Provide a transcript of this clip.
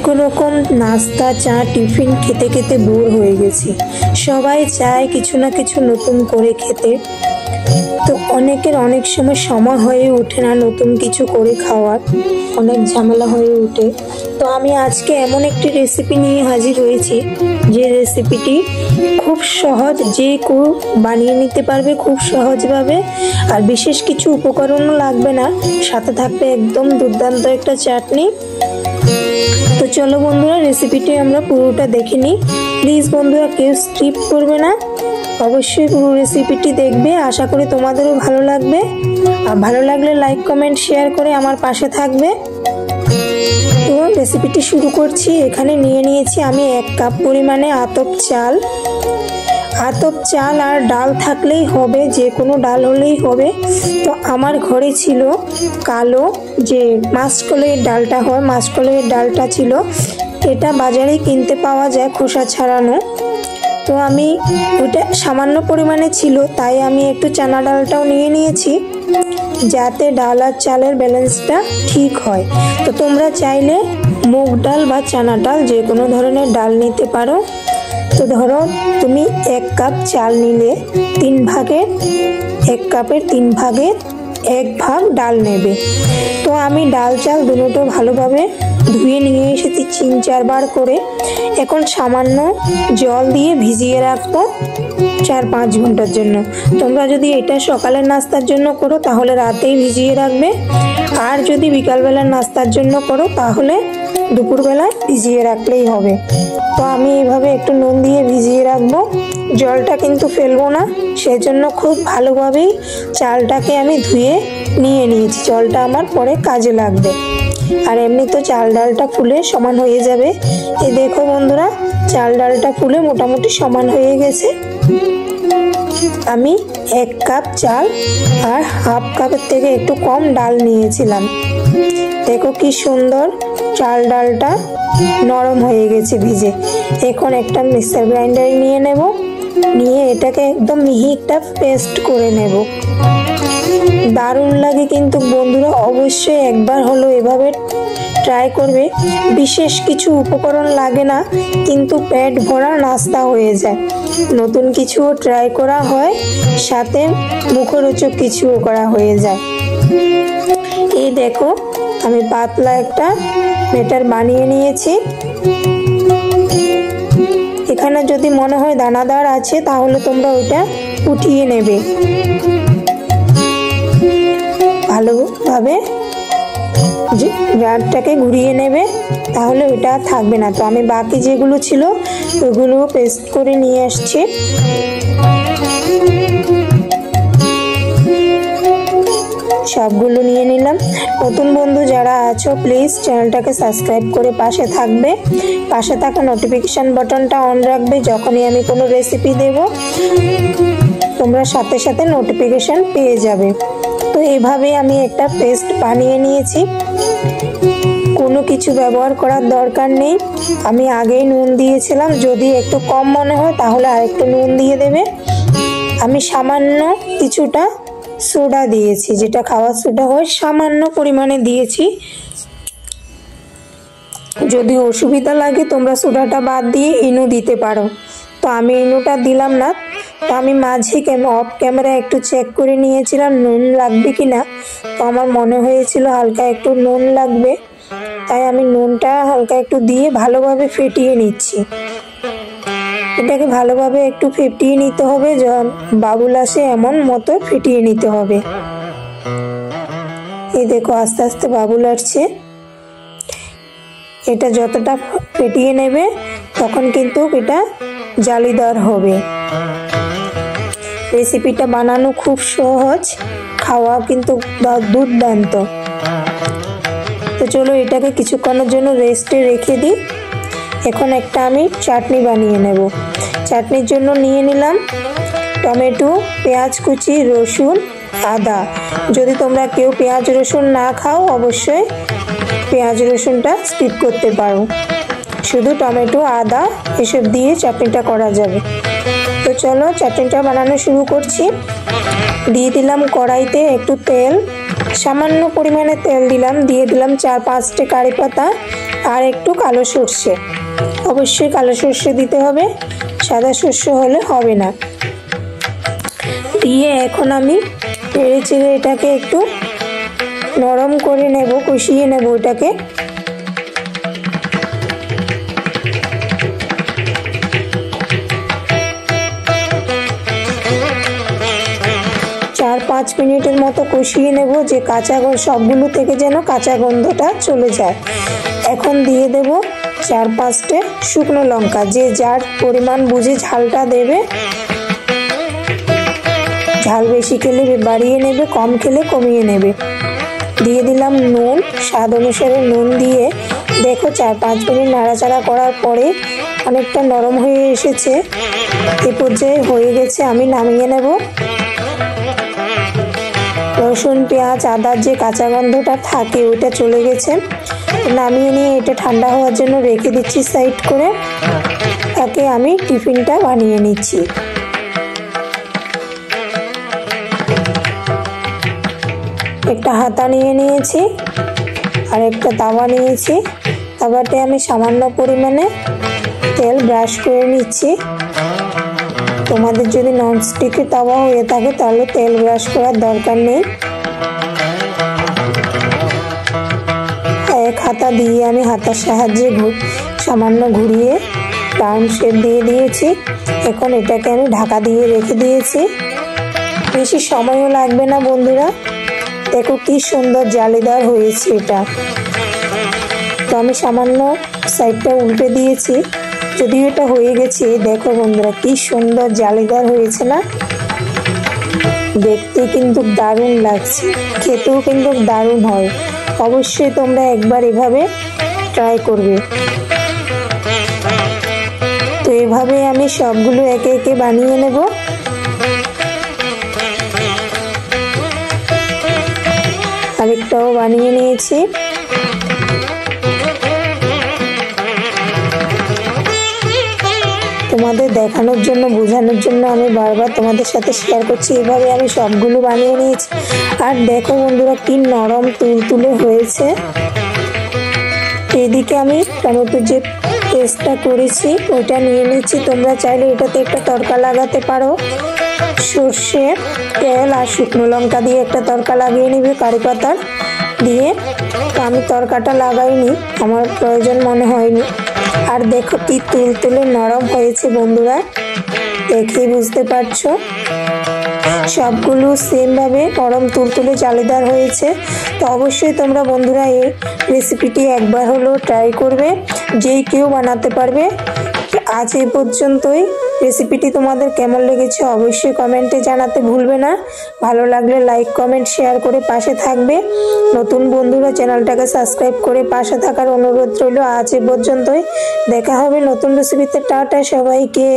एक रकम नास्ता चा टिफिन खेते खेते बोर हो गेছি সবাই চায় কিছু না কিছু নতুন করে খেতে। তো অনেকের অনেক সময় হয়ে ওঠে না নতুন কিছু করে খাওয়ার, অনেক ঝামেলা হয়ে ওঠে। তো আমি আজকে এমন একটি রেসিপি নিয়ে হাজির হয়েছি যে রেসিপিটি খুব সহজ, যে কেউ বানিয়ে নিতে পারবে খুব সহজভাবে, আর বিশেষ কিছু উপকরণও লাগবে না, সাথে থাকবে একদম দুর্দান্ত একটা চাটনি। তো চলো বন্ধুরা রেসিপিটি আমরা পুরোটা দেখে নিই। প্লিজ বন্ধুরা কেউ স্কিপ করবে না, অবশ্যই পুরো রেসিপিটি দেখবে। আশা করি তোমাদেরও ভালো লাগবে, আর ভালো লাগলে লাইক কমেন্ট শেয়ার করে আমার পাশে থাকবে। তো রেসিপিটি শুরু করছি। এখানে নিয়ে নিয়েছি আমি 1 কাপ পরিমাণে আতপ চাল। আতপ চাল আর ডাল থাকলেই হবে, যে কোনো ডাল হলেই হবে। তো আমার ঘরে ছিল কালো যে মাসকলাইয়ের ডালটা হয়, মাসকলাইয়ের ডালটা ছিল, এটা বাজারে কিনতে পাওয়া যায় খোসা ছাড়ানো। তো আমি ওটা সামান্য পরিমাণে ছিল, তাই আমি একটু চানা ডালটাও নিয়ে নিয়েছি যাতে ডাল আর চালের ব্যালেন্সটা ঠিক হয়। তো তোমরা চাইলে মুগ ডাল বা চানা ডাল যে কোনো ধরনের ডাল নিতে পারো। তো ধরো তুমি 1 কাপ চাল নিলে 3 ভাগের 1 কাপের 3 ভাগের 1 ভাগ ডাল নেবে। তো আমি ডাল চাল দুটো ভালোভাবে ধুয়ে নিয়ে এসেছি 3-4 বার করে। এখন সামান্য জল দিয়ে ভিজিয়ে রাখবো 4-5 ঘন্টার জন্য। তোমরা যদি এটা সকালের নাস্তার জন্য করো তাহলে রাতেই ভিজিয়ে রাখবে, আর যদি বিকালবেলার নাস্তার জন্য করো তাহলে দুপুরবেলায় ভিজিয়ে রাখলেই হবে। তো আমি এইভাবে একটু নুন দিয়ে ভিজিয়ে রাখবো, জলটা কিন্তু ফেলবো না, সেজন্য খুব ভালোভাবেই চালটাকে আমি ধুয়ে নিয়ে নিয়েছি। জলটা আমার পরে কাজে লাগবে, আর এমনি তো চাল ডালটা ফুলে সমান হয়ে যাবে। এই দেখো বন্ধুরা চাল ডালটা ফুলে মোটামুটি সমান হয়ে গেছে। আমি 1 কাপ চাল আর হাফ কাপের থেকে একটু কম ডাল নিয়েছিলাম। দেখো কি সুন্দর চাল ডালটা নরম হয়ে গেছে ভিজে। এখন একটা মিক্সার গ্রাইন্ডারে নিয়ে নেব, নিয়ে এটাকে একদম মিহি একটা পেস্ট করে নেব। দারুণ লাগে কিন্তু বন্ধুরা, অবশ্যই একবার হলো এভাবে ট্রাই করবে। বিশেষ কিছু উপকরণ লাগে না, কিন্তু পেট ভরা নাস্তা হয়ে যায়। নতুন কিছুও ট্রাই করা হয়, সাথে মুখরোচক কিছুও করা হয়ে যায়। এই দেখো আমি পাতলা একটা ব্যাটার বানিয়ে নিয়েছি। এখানে যদি মনে হয় দানাদার আছে তাহলে তোমরা ওইটা উঠিয়ে নেবে, ভালোভাবে ব্যাটারটাকে ঘুরিয়ে নেবে, তাহলে ওইটা থাকবে না। তো আমি বাকি যেগুলো ছিল ওগুলো পেস্ট করে নিয়ে আসছি। সবগুলো নিয়ে নিলাম। নতুন বন্ধু যারা আছো প্লিজ চ্যানেলটাকে সাবস্ক্রাইব করে পাশে থাকবে, পাশে থাকা নোটিফিকেশন বাটনটা অন রাখবে। যখনই আমি কোনো রেসিপি দেব তোমরা সাথে সাথে নোটিফিকেশন পেয়ে যাবে। তো এইভাবে আমি একটা পেস্ট বানিয়ে নিয়েছি, কোনো কিছু ব্যবহার করার দরকার নেই। আমি আগেই নুন দিয়েছিলাম, যদি একটু কম মনে হয় তাহলে আরেকটু নুন দিয়ে দেবে। আমি সামান্য কিছুটা সোডা দিয়েছি, যেটা খাওয়ার সোডা হয়, সামান্য পরিমাণে দিয়েছি। যদি অসুবিধা লাগে তোমরা সোডাটা বাদ দিয়ে ইনো দিতে পারো। তো আমি ইনোটা দিলাম না। তো আমি মাঝে অফ ক্যামেরা একটু চেক করে নিয়েছিলাম নুন লাগবে কিনা। তো আমার মনে হয়েছিল হালকা একটু নুন লাগবে, তাই আমি নুনটা হালকা একটু দিয়ে ভালোভাবে ফেটিয়ে নিচ্ছি। এটাকে ভালোভাবে একটু ফেটিয়ে নিতে হবে, বাবুল আসে এমন মতো ফেটিয়ে নিতে হবে। এই দেখো আস্তে আস্তে বাবুল আসছে। এটা যতটা ফেটিয়ে নেবে তখন কিন্তু এটা জালিদার হবে। রেসিপিটা বানানো খুব সহজ, খাওয়া কিন্তু দুর্দান্ত। তো চলো এটাকে কিছুক্ষণের জন্য রেস্টে রেখে দিই। এখন একটা আমি চাটনি বানিয়ে নেব। চাটনির জন্য নিয়ে নিলাম টমেটো, পেঁয়াজ কুচি, রসুন, আদা। যদি তোমরা কেউ পেঁয়াজ রসুন না খাও অবশ্যই পেঁয়াজ রসুনটা স্কিপ করতে পারো, শুধু টমেটো আদা এসব দিয়ে চাটনিটা করা যাবে। তো চলো চাটনিটা বানানো শুরু করছি। দিয়ে দিলাম কড়াইতে একটু তেল, সামান্য পরিমাণে তেল দিলাম, দিয়ে দিলাম 4-5টে কারি পাতা আর একটু কালো সর্ষে। অবশ্যই কালো সর্ষে দিতে হবে, সাদা সর্ষে হলে হবে না। দিয়ে এখন আমি নেড়ে চেড়ে এটাকে একটু নরম করে নেব, কষিয়ে নেব এটাকে। 4-5 মিনিটের মতো কষিয়ে নেব, যে সবগুলো থেকে যেন কাঁচা গন্ধটা চলে যায়। এখন দিয়ে দেব 4-5টে শুকনো লঙ্কা, যে যার পরিমাণ বুঝে ঝালটা দেবে। ঝাল বেশি খেলে বাড়িয়ে নেবে, কম খেলে কমিয়ে নেবে। দিয়ে দিলাম নুন, স্বাদ অনুসারে নুন দিয়ে দেখো 4-5 মিনিট নাড়াচাড়া করার পরে অনেকটা নরম হয়ে এসেছে। এ পর্যায়ে হয়ে গেছে, আমি নামিয়ে নেব। রসুন, পেঁয়াজ, আদার যে কাঁচা গন্ধটা থাকে ওটা চলে গেছে। নামিয়ে নিয়ে এটা ঠান্ডা হওয়ার জন্য রেখে দিচ্ছি সাইড করে। তাকে আমি টিফিনটা বানিয়ে নিচ্ছি। একটা হাতা নিয়ে নিয়েছি আর একটা তাওয়া নিয়েছি। তাওয়াতে আমি সামান্য পরিমাণে তেল ব্রাশ করে নিচ্ছি। তোমাদের যদি ননস্টিকের তাওয়া হয়ে থাকে তাহলে তেল ব্রাশ করার দরকার নেই। এক হাতা দিয়ে আমি হাতার সাহায্যে সামান্য ঘুরিয়ে রাউন্ড শেপ দিয়ে দিয়েছি। এখন এটাকে আমি ঢাকা দিয়ে রেখে দিয়েছি। বেশি সময়ও লাগবে না বন্ধুরা। দেখো কি সুন্দর জালিদার হয়েছে এটা। তো আমি সামান্য সাইডটা উল্টে দিয়েছি, যদিও এটা হয়ে গেছে। দেখো বন্ধুরা কি সুন্দর জালিদার হয়েছে না? দেখতে কিন্তু দারুণ লাগছে, খেতেও কিন্তু দারুণ হয়। অবশ্যই তোমরা একবার এভাবে ট্রাই করবে। তো এভাবে আমি সবগুলো একে একে বানিয়ে নেব। আরেকটাও বানিয়ে নিয়েছি। তোমাদের দেখানোর জন্য, বোঝানোর জন্য আমি বারবার তোমাদের সাথে শেয়ার করছি। এভাবে আমি সবগুলো বানিয়ে নিয়েছি। আর দেখো বন্ধুরা কি নরম তুলতুলে হয়েছে। এদিকে আমি টমেটোর যে পেস্টটা করেছি ওটা নিয়ে নিচ্ছি। তোমরা চাইলে এটাতে একটা তড়কা লাগাতে পারো। সর্ষে, তেল আর শুকনো লঙ্কা দিয়ে একটা তড়কা লাগিয়ে নিবে কারি পাতার দিয়ে। তো আমি তড়কাটা লাগাইনি, আমার প্রয়োজন মনে হয়নি। আর দেখো কি তুলতুলে নরম হয়েছে বন্ধুরা, দেখেই বুঝতে পারছো। সবগুলো সেম ভাবে নরম তুলতুলে জালিদার হয়েছে। তো অবশ্যই তোমরা বন্ধুরা এই রেসিপিটি একবার হলেও ট্রাই করবে, যেই কেউ বানাতে পারবে। আজ এই পর্যন্তই। রেসিপিটি তোমাদের কেমন লেগেছে অবশ্যই কমেন্টে জানাতে ভুলবে না। ভালো লাগলে লাইক, কমেন্ট, শেয়ার করে পাশে থাকবে। নতুন বন্ধুরা চ্যানেলটাকে সাবস্ক্রাইব করে পাশে থাকার অনুরোধ রইল। আজ এই পর্যন্তই, দেখা হবে নতুন রেসিপিতে। টাটা সবাইকে।